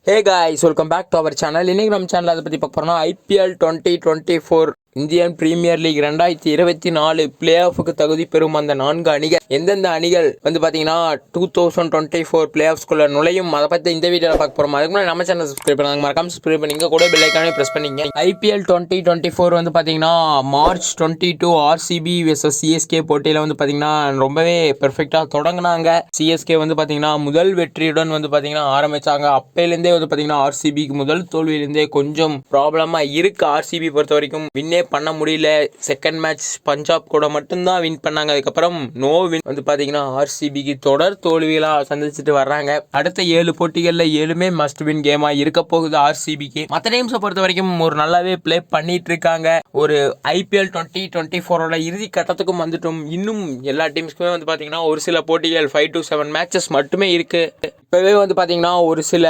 Hey guys, welcome back to our channel. இன்னைக்கு நம்ம channel அதை பற்றி பார்க்க போகிறோம்னா IPL 2024 Indian premier league 2024 play ஆஃபுக்கு தகுதி பெறும் அந்த 4 அணிகள் எந்தெந்த அணிகள் பார்த்தீங்கன்னா 2024 பிளே ஆஃப்ஸ்குள்ள நுழையும், அதை பற்றி இந்த வீடியோவில் பார்க்க போகிறோம். அதுக்கு முன்னாடி நம்ம சேனல் சப்ஸ்கிரைப் பண்ணாங்க, மறக்காம சப்ஸ்கிரைப் பண்ணிங்க, கூட பெல் ஐக்கானே ப்ரெஸ் பண்ணிங்க. IPL 2024 பார்த்தீங்கன்னா மார்ச் 22 RCB vs CSK போட்டியில் பார்த்தீங்கன்னா ரொம்பவே பெர்ஃபெக்டாக தொடங்கினாங்க. CSK பார்த்தீங்கன்னா முதல் வெற்றியுடன் பார்த்தீங்கன்னா ஆரம்பிச்சாங்க. அப்பையிலேருந்தே பார்த்தீங்கன்னா RCBக்கு முதல் தோல்வியிலேருந்தே கொஞ்சம் ப்ராப்ளமாக இருக்கு. RCB பொறுத்த வரைக்கும் வின்னே பண்ண முடியல. செகண்ட் மேட்ச் பஞ்சாப் கூட மட்டும்தான் வின் பண்ணாங்க. அதுக்கப்புறம் நோ வின் பார்த்தீங்கன்னா RCBக்கு தொடர் தோல்விகளாக சந்திச்சுட்டு வர்றாங்க. அடுத்த 7 போட்டிகளில் 7மே மஸ்ட் வின் கேமா இருக்க போகுது RCBக்கு. மற்ற டீம்ஸை பொறுத்த வரைக்கும் ஒரு நல்லாவே பிளே பண்ணிட்டு இருக்காங்க. ஒரு IPL 2024 இறுதி கட்டத்துக்கும் வந்துட்டும். இன்னும் எல்லா டீம்ஸ்க்குமே பார்த்தீங்கன்னா ஒரு சில போட்டிகள் 5 to 7 மேட்சஸ் மட்டுமே இருக்கு. இப்போவே பார்த்தீங்கன்னா ஒரு சில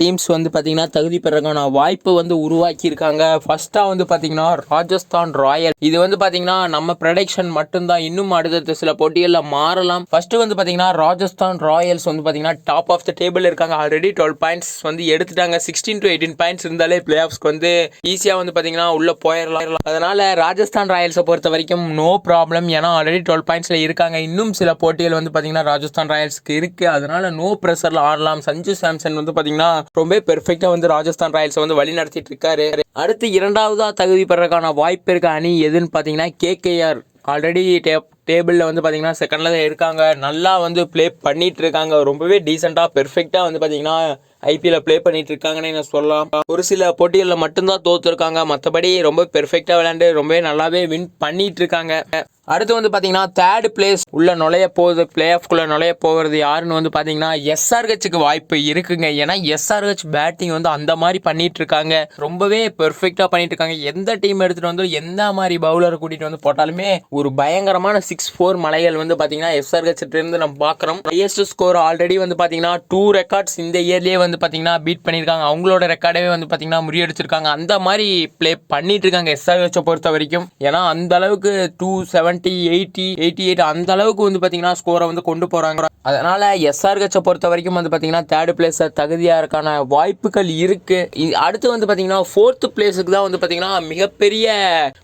டீம்ஸ் பார்த்தீங்கன்னா தகுதி பெறக்கான வாய்ப்பு உருவாக்கி இருக்காங்க. ஃபர்ஸ்ட்டாக பார்த்தீங்கன்னா ராஜஸ்தான் ராயல். இது பார்த்தீங்கன்னா நம்ம ப்ரெடிக்ஷன் மட்டும்தான், இன்னும் அடுத்தடுத்த சில போட்டிகளில் மாறலாம். ஃபர்ஸ்ட் பார்த்தீங்கன்னா ராஜஸ்தான் ராயல்ஸ் பார்த்தீங்கன்னா டாப் ஆஃப் த டேபிள் இருக்காங்க. ஆல்ரெடி 12 பாயிண்ட்ஸ் எடுத்துட்டாங்க. 16 to 18 பாயிண்ட்ஸ் இருந்தாலே பிளே ஆஃப்ஸ்க்கு ஈஸியாக பார்த்தீங்கன்னா உள்ள போயிடலாம். அதனால ராஜஸ்தான் ராயல்ஸை பொறுத்த வரைக்கும் நோ ப்ராப்ளம். ஏன்னா ஆல்ரெடி 12 பாயிண்ட்ஸ்ல இருக்காங்க. இன்னும் சில போட்டிகள் பார்த்தீங்கன்னா ராஜஸ்தான் ராயல்ஸ்க்கு இருக்கு. அதனால நோ பிரஷர்ல ஆடலாம். சஞ்சு சாம்சன் பார்த்தீங்கன்னா ரொம்ப பெர்ஃபெக்டா ராஜஸ்தான் ராயல்ஸ் வழி நடத்திட்டு இருக்காரு. அடுத்து இரண்டாவதா தகுதி பெறக்கான வாய்ப்பு இருக்க அணி எதுன்னு பார்த்தீங்கன்னா KKR. ஆல்ரெடி டேபிளில் பார்த்தீங்கன்னா செகண்டில் தான் இருக்காங்க. நல்லா ப்ளே பண்ணிட்டு இருக்காங்க. ரொம்பவே டீசெண்டாக பெர்ஃபெக்டாக பார்த்தீங்கன்னா IPL ப்ளே பண்ணிட்டு இருக்காங்கன்னு நான் சொல்லலாம். ஒரு சில போட்டிகளில் மட்டும்தான் தோத்துருக்காங்க. மற்றபடி ரொம்ப பெர்ஃபெக்டாக விளையாண்டு ரொம்பவே நல்லாவே வின் பண்ணிட்டு இருக்காங்க. அடுத்து பார்த்தீங்கன்னா தேர்ட் பிளேஸ் உள்ள நுழைய போகுது, பிளே ஆஃப்குள்ளே நுழைய போகிறது யாருன்னு பார்த்தீங்கன்னா SRHக்கு வாய்ப்பு இருக்குங்க. ஏன்னா SRH பேட்டிங் அந்த மாதிரி பண்ணிட்டு இருக்காங்க. ரொம்பவே பெர்ஃபெக்டாக பண்ணிட்டு இருக்காங்க. எந்த டீம் எடுத்துகிட்டு எந்த மாதிரி பவுலரை கூட்டிகிட்டு போட்டாலுமே ஒரு பயங்கரமான 6-4 மலைகள் பார்த்தீங்கன்னா SRH இருந்து நம்ம பார்க்குறோம். ஹையஸ்ட் ஸ்கோர் ஆல்ரெடி பார்த்தீங்கன்னா 2 ரெக்கார்ட்ஸ் இந்த இயர்லேயே பார்த்தீங்கன்னா பீட் பண்ணியிருக்காங்க. அவங்களோட ரெக்கார்டவே பார்த்தீங்கன்னா முறியடிச்சிருக்காங்க. அந்த மாதிரி ப்ளே பண்ணிட்டு இருக்காங்க SRH பொறுத்த வரைக்கும். ஏன்னா அந்த அளவுக்கு 270, 80, 88 அந்த அளவுக்கு பார்த்தீங்கன்னா ஸ்கோரை கொண்டு போறாங்க. அதனால SRH பொறுத்த வரைக்கும் பார்த்தீங்கன்னா தேர்ட் பிளேஸ் தகுதியாக இருக்கான வாய்ப்புகள் இருக்கு. அடுத்து பார்த்தீங்கன்னா ஃபோர்த் பிளேஸுக்கு தான் பார்த்தீங்கன்னா மிகப்பெரிய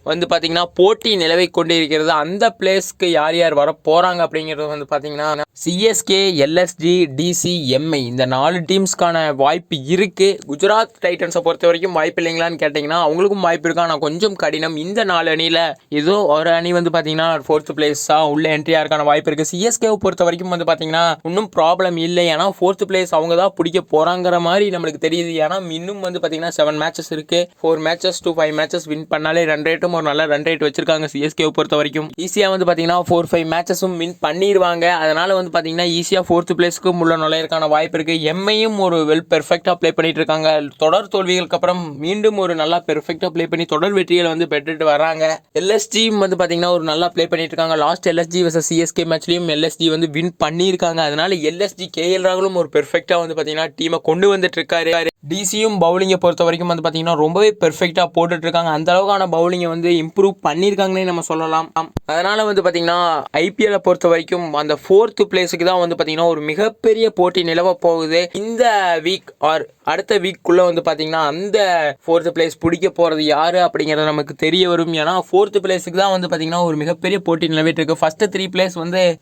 பார்த்தீங்கன்னா போட்டி நிலவை கொண்டு இருக்கிறது. அந்த பிளேஸ்க்கு யார் யார் வர போறாங்க அப்படிங்கிறது பார்த்தீங்கன்னா CSK, LSG, DC, MI இந்த 4 டீம்ஸ்க்கான வாய்ப்பு இருக்கு. குஜராத் டைட்டன்ஸை பொறுத்த வரைக்கும் வாய்ப்பு இல்லைங்களான்னு கேட்டிங்கன்னா அவங்களுக்கும் வாய்ப்பு இருக்கா, ஆனால் கொஞ்சம் கடினம். இந்த 4 அணியில் ஏதோ ஒரு அணி பார்த்தீங்கன்னா ஃபோர்த் பிளேஸாக உள்ள என்ட்ரி ஆகிறதுக்கான வாய்ப்பு இருக்குது. CSKவை பொறுத்த வரைக்கும் பார்த்தீங்கன்னா இன்னும் ப்ராப்ளம் இல்லை. ஏன்னா ஃபோர்த் பிளேஸ் அவங்க தான் பிடிக்க போகிறாங்கிற மாதிரி நம்மளுக்கு தெரியுது. ஏன்னா இன்னும் பார்த்தீங்கன்னா 7 மேட்சஸ் இருக்குது. 4 மேட்சஸ் to 5 மேட்சஸ் வின் பண்ணாலே ரன் ரேட்டும் ஒரு நல்ல ரன் ரேட் வச்சிருக்காங்க. CSKவை பொறுத்த வரைக்கும் ஈஸியாக பார்த்தீங்கன்னா 4-5 மேட்சஸும் வின் பண்ணிடுவாங்க. அதனால பார்த்தீங்கன்னா ஈஸியாக ஃபோர்த் பிளேஸ்க்கு உள்ள நுழையிறதுக்கான வாய்ப்பு இருக்குது. எம்ஐயும் ஒரு பெர்ஃபெக்டாக ப்ளே பண்ணிட்டு இருக்காங்க. தொடர் தோல்விகளுக்கு அப்புறம் மீண்டும் ஒரு நல்லா பெர்ஃபெக்டாக ப்ளே பண்ணி தொடர் வெற்றிகளை பெற்றுட்டு வராங்க. LSG பார்த்தீங்கன்னா ஒரு நல்லா ப்ளே பண்ணிட்டு இருக்காங்க. Last LSG vs CSK மேட்ச்லயும் LSG win பண்ணியிருக்காங்க. அதனால LSG KL ராகுலும் ஒரு பெர்ஃபெக்டாக பார்த்தீங்கன்னா டீமை கொண்டு வந்துட்டு இருக்காரு. DCயும் பவுலிங்கை பொறுத்த வரைக்கும் பார்த்தீங்கன்னா ரொம்பவே பெர்ஃபெக்டாக போட்டுட்டு இருக்காங்க. அந்த அளவுக்கான பவுலிங்கை இம்ப்ரூவ் பண்ணியிருக்காங்கன்னே நம்ம சொல்லலாம். அதனால பார்த்தீங்கன்னா IPL பொறுத்த வரைக்கும் அந்த ஃபோர்த் பிளேஸுக்கு தான் பார்த்தீங்கன்னா ஒரு மிகப்பெரிய போட்டி நிலவ போகுது. இந்த வீக் ஆர் அடுத்த வீக்குள்ள பார்த்தீங்கன்னா அந்த ஃபோர்த் பிளேஸ் பிடிக்க போறது யாரு அப்படிங்கிறது நமக்கு தெரிய வரும். ஏன்னா ஃபோர்த் பிளேஸுக்கு தான் பார்த்தீங்கன்னா ஒரு மிகப்பெரிய போட்டி நிலவிட்டு இருக்கு. ஃபர்ஸ்ட் 3 பிளேஸ்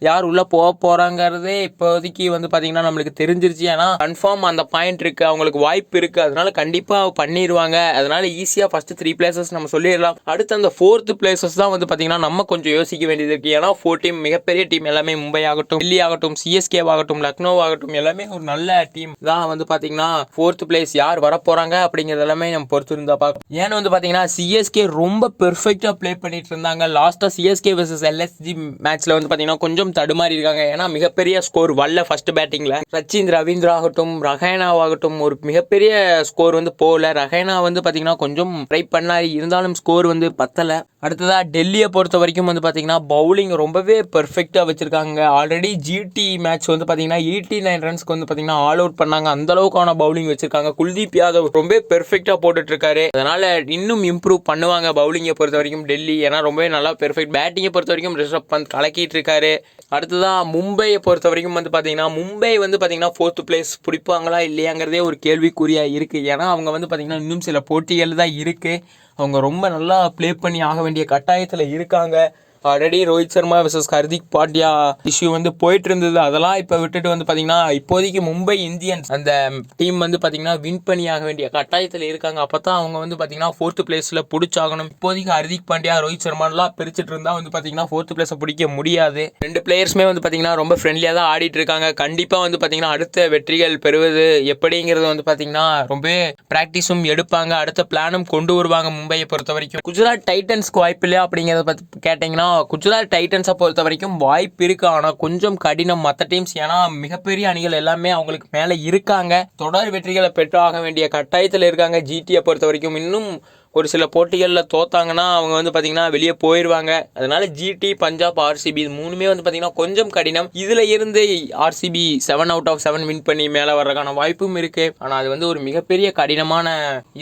யார் உள்ள போக போறாங்கிறதே இப்போதைக்கு பார்த்தீங்கன்னா நம்மளுக்கு தெரிஞ்சிருச்சு. ஏன்னா கன்ஃபார்ம் அந்த பாயிண்ட் இருக்கு, அவங்களுக்கு வாய்ப்பு இருக்கு. அதனால கண்டிப்பா பண்ணிடுவாங்க. அதனால ஈஸியா ஃபர்ஸ்ட் 3 பிளேசஸ் நம்ம சொல்லிடலாம். அடுத்து அந்த ஃபோர்த் பிளேசஸ் தான் பார்த்தீங்கன்னா நம்ம கொஞ்சம் யோசிக்க வேண்டியது இருக்கு. ஏன்னா 4 டீம் மிகப்பெரிய டீம் எல்லாமே மும்பை ஆகட்டும், டெல்லி ஆகட்டும், CSK ஆகட்டும், லக்னோ ஆகட்டும் எல்லாமே ஒரு நல்ல டீம் தான். பார்த்தீங்கன்னா ஃபோர்த் பிளேஸ் யார் வர போறாங்க அப்படிங்கிறது எல்லாமே நம்ம பொறுத்து இருந்தா பார்க்கலாம். ஏன்னு பார்த்தீங்கன்னா CSK ரொம்ப பெர்ஃபெக்டா ப்ளே பண்ணிட்டு இருந்தாங்க. லாஸ்டா CSK vs LSG மேட்ச்ல பார்த்தீங்கன்னா கொஞ்சம் தடுமாறி இருக்காங்க. ஏன்னா மிகப்பெரிய ஸ்கோர் வரல ஃபர்ஸ்ட் பேட்டிங்ல. சச்சின் ரவீந்திரா ஆகட்டும், ரஹேனா ஆகட்டும் ஒரு மிகப்பெரிய ஸ்கோர் போகல. ரஹேனா பார்த்தீங்கன்னா கொஞ்சம் ட்ரை பண்ணாரு, இருந்தாலும் ஸ்கோர் பத்தல. அடுத்ததா டெல்லியை பொறுத்த வரைக்கும் பார்த்தீங்கன்னா பவுலிங் ரொம்பவே பெர்ஃபெக்டா வச்சிருக்காங்க. ஆல்ரெடி GT மேட்ச் பார்த்தீங்கன்னா 89 ரன்ஸ்க்கு பார்த்தீங்கன்னா ஆல் அவுட் பண்ணாங்க. அந்த அளவுக்கான பவுலிங் வச்சிருக்காங்க. குல்தீப் யாதவ் ரொம்ப பெர்ஃபெக்டா போட்டுட்டு இருக்காரு. அதனால இன்னும் இம்ப்ரூவ் பண்ணுவாங்க பவுலிங்கை பொறுத்த வரைக்கும் டெல்லி. ஏன்னா ரொம்பவே நல்லா பெர்ஃபெக்ட். பேட்டிங்கை பொறுத்த வரைக்கும் ரிஷப் பந்த் கலக்கிட்டு இருக்காரு. அடுத்ததான் மும்பையை பொறுத்த வரைக்கும் பார்த்தீங்கன்னா மும்பை பார்த்தீங்கன்னா ஃபோர்த் பிளேஸ் பிடிப்பாங்களா இல்லையாங்கிறதே ஒரு கேள்விக்குறி கேள்விக்குறியாக இருக்குது. ஏன்னா அவங்க வந்து பார்த்திங்கன்னா இன்னும் சில போட்டிகள் தான் இருக்குது. அவங்க ரொம்ப நல்லா ப்ளே பண்ணி ஆக வேண்டிய கட்டாயத்தில் இருக்காங்க. Already Rohit Sharma vs Hardik Pandya issue வந்து போயிட்டு இருந்தது. அதெல்லாம் இப்போ விட்டுட்டு வந்து பார்த்தீங்கன்னா இப்போதைக்கு மும்பை இந்தியன்ஸ் அந்த டீம் வந்து பார்த்தீங்கன்னா வின் பண்ணி ஆக வேண்டிய கட்டாயத்தில் இருக்காங்க. அப்போ தான் அவங்க வந்து பார்த்தீங்கன்னா 4th பிளேஸில் பிடிச்சாகணும். இப்போதைக்கு ஹர்திக் பாண்டியா ரோஹித் சர்மாலாம் பிரிச்சுட்டு இருந்தால் வந்து பார்த்தீங்கன்னா 4th பிளேஸை பிடிக்க முடியாது. 2 பிளேயர்ஸுமே வந்து பார்த்தீங்கன்னா ரொம்ப ஃப்ரெண்ட்லியாக தான் ஆடிட்டு இருக்காங்க. கண்டிப்பாக வந்து பார்த்தீங்கன்னா அடுத்த வெற்றிகள் பெறுவது எப்படிங்கிறது வந்து பார்த்தீங்கன்னா ரொம்பவே ப்ராக்டிஸும் எடுப்பாங்க. அடுத்த பிளானும் கொண்டு வருவாங்க. மும்பையை பொறுத்த வரைக்கும் குஜராத் டைட்டன்ஸ்க்கு வாய்ப்பு இல்லையா அப்படிங்கிறத பற்றி கேட்டிங்கன்னா குஜராத் டைட்டன்ஸை பொறுத்த வரைக்கும் வாய்ப்பு இருக்கு. ஆனால் கொஞ்சம் கடினம் மற்ற டீம்ஸ். ஏன்னா மிகப்பெரிய அணிகள் எல்லாமே அவங்களுக்கு மேலே இருக்காங்க. தொடர் வெற்றிகளை பெற்று ஆக வேண்டிய கட்டாயத்தில் இருக்காங்க. ஜிடியை பொறுத்த வரைக்கும் இன்னும் ஒரு சில போட்டிகளில் தோத்தாங்கன்னா அவங்க வந்து பார்த்தீங்கன்னா வெளியே போயிடுவாங்க. அதனால ஜிடி, பஞ்சாப், ஆர்சிபி இது 3மே வந்து பார்த்தீங்கன்னா கொஞ்சம் கடினம். இதில் இருந்து ஆர்சிபி 7 out of 7 வின் பண்ணி மேலே வர்றதுக்கான வாய்ப்பும் இருக்கு. ஆனால் அது வந்து ஒரு மிகப்பெரிய கடினமான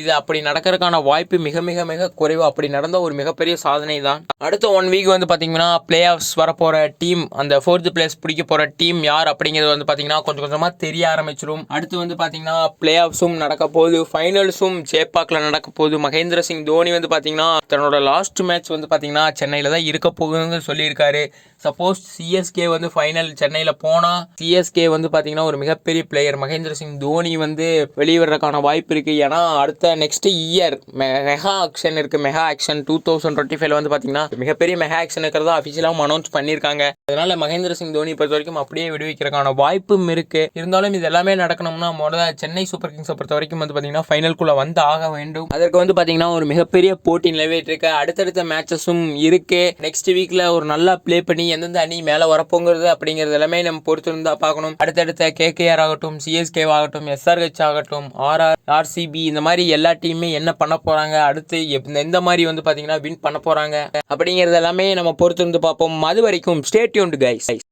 இது. அப்படி நடக்கிறதுக்கான வாய்ப்பு மிக மிக மிக குறைவு. அப்படி நடந்த ஒரு மிகப்பெரிய சாதனை தான். அடுத்த 1 வீக் வந்து பார்த்தீங்கன்னா பிளே ஆஃப்ஸ் வரப்போகிற டீம், அந்த 4th பிளேஸ் பிடிக்க போகிற டீம் யார் அப்படிங்கிறது வந்து பார்த்தீங்கன்னா கொஞ்சம் கொஞ்சமாக தெரிய ஆரம்பிச்சிடும். அடுத்து வந்து பார்த்தீங்கன்னா பிளே ஆஃப்ஸும் நடக்க போகுது, ஃபைனல்ஸும் சேப்பாக்கில் நடக்க போகுது. மகேந்திர சிங் தோனி வந்து பார்த்தீங்கன்னா தன்னோட லாஸ்ட் மேட்ச் வந்து பார்த்தீங்கன்னா சென்னையில் தான் இருக்க போகுதுன்னு சொல்லியிருக்காரு. சப்போஸ் சிஎஸ்கே வந்து ஃபைனல் சென்னையில் போனால் சிஎஸ்கே வந்து பார்த்தீங்கன்னா ஒரு மிகப்பெரிய பிளேயர் மகேந்திர சிங் தோனி வந்து வெளிவரக்கான வாய்ப்பு இருக்குது. ஏன்னா அடுத்த நெக்ஸ்ட் இயர் மெகா ஆக்ஷன் இருக்குது. மெகா ஆக்ஷன் 2025 வந்து பார்த்தீங்கன்னா மிகப்பெரிய மெகா ஆக்ஷன் இருக்கிறதா அஃபிஷியலாகவும் அனௌன்ஸ் பண்ணியிருக்காங்க. அதனால மகேந்திர சிங் தோனி பொறுத்த வரைக்கும் அப்படியே விடுவிக்கிறதுக்கான வாய்ப்பும் இருக்குது. இருந்தாலும் இது எல்லாமே நடக்கணும்னா முதல்ல சென்னை சூப்பர் கிங்ஸை பொறுத்த வரைக்கும் வந்து பார்த்தீங்கன்னா ஃபைனல்குள்ளே வந்து ஆக வேண்டும். அதற்கு வந்து பார்த்தீங்கன்னா ஒரு மிகப்பெரிய போட்டி நிலவிட்டு இருக்கு. அடுத்தடுத்த மேட்சஸும் இருக்கு. நெக்ஸ்ட் வீக்ல ஒரு நல்லா ப்ளே பண்ணி எந்தெந்த அணி மேலே வரப்போங்கிறது அப்படிங்கிறது எல்லாமே நம்ம பொறுத்து இருந்தா பார்க்கணும். அடுத்தடுத்த கேகேஆர் ஆகட்டும், சிஎஸ்கே ஆகட்டும், எஸ்ஆர்ஹெச் ஆகட்டும், ஆர்சிபி இந்த மாதிரி எல்லா டீமுமே என்ன பண்ண போறாங்க, அடுத்து எந்த மாதிரி வந்து பார்த்தீங்கன்னா வின் பண்ண போறாங்க அப்படிங்கிறது எல்லாமே நம்ம பொறுத்து இருந்து பார்ப்போம். அது வரைக்கும் ஸ்டே டியூன்ட் கைஸ்.